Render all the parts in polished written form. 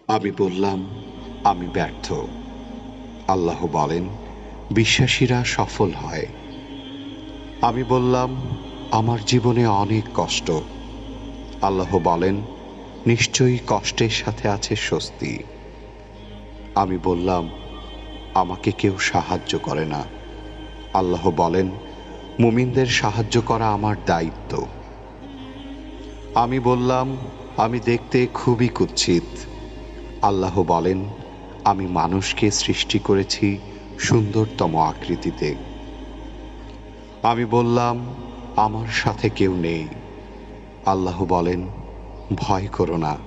আমি বললাম, আমি ব্যর্থ। আল্লাহ বলেন, বিশ্বাসীরা সফল হয়। আমি বললাম, আমার জীবনে অনেক কষ্ট। আল্লাহ বলেন, নিশ্চয়ই কষ্টের সাথে আছে স্বস্তি। আমি বললাম, আমাকে কেউ সাহায্য করে না। আল্লাহ বলেন, মুমিনদের সাহায্য করা আমার দায়িত্ব। আমি বললাম, আমি দেখতে খুবই কুৎসিত। আল্লাহ বলেন, আমি মানুষকে সৃষ্টি করেছি সুন্দরতম আকৃতিতে। আমি বললাম, আমার সাথে কেউ নেই। আল্লাহ বলেন, ভয় করো না,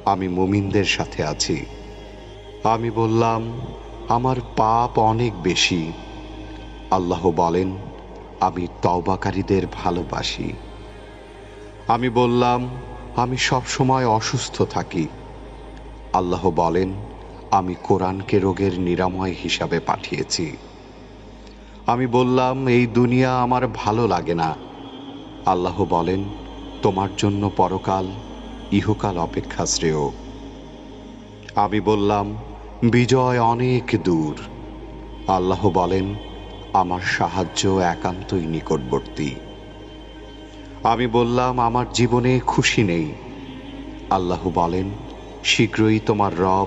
আমি মুমিনদের সাথে আছি। আমি বললাম, আমার পাপ অনেক বেশি। আল্লাহ বলেন, আমি তওবাকারীদের ভালোবাসি। আমি বললাম, আমি সবসময় অসুস্থ থাকি। আল্লাহ বলেন, আমি কোরআনকে রোগের নিরাময় হিসাবে পাঠিয়েছি। আমি বললাম, এই দুনিয়া আমার ভালো লাগে না। আল্লাহ বলেন, তোমার জন্য পরকাল, ইহকাল অপেক্ষা শ্রেয়। আমি বললাম, বিজয় অনেক দূর। আল্লাহ বলেন, আমার সাহায্য একান্তই নিকটবর্তী। আমি বললাম, আমার জীবনে খুশি নেই। আল্লাহ বলেন, শীঘ্রই তোমার রব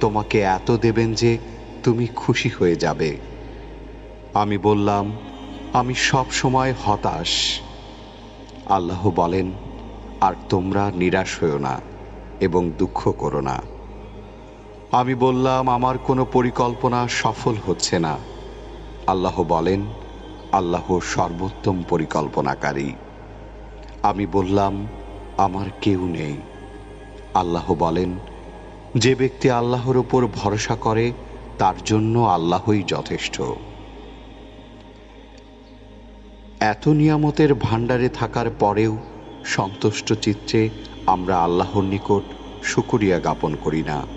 তোমাকে এত দেবেন যে তুমি খুশি হয়ে যাবে। আমি বললাম, আমি সব সময় হতাশ। আল্লাহ বলেন, আর তোমরা নিরাশ হও না এবং দুঃখ করো না। আমি বললাম, আমার কোনো পরিকল্পনা সফল হচ্ছে না। আল্লাহ বলেন, আল্লাহ সর্বোত্তম পরিকল্পনাকারী। আমি বললাম, আমার কেউ নেই। আল্লাহ বলেন, যে ব্যক্তি আল্লাহর উপর ভরসা করে তার জন্য আল্লাহই যথেষ্ট। এত নিয়ামতের ভাণ্ডারে থাকার পরেও সন্তুষ্ট চিত্তে আমরা আল্লাহর নিকট শুকরিয়া জ্ঞাপন করি না।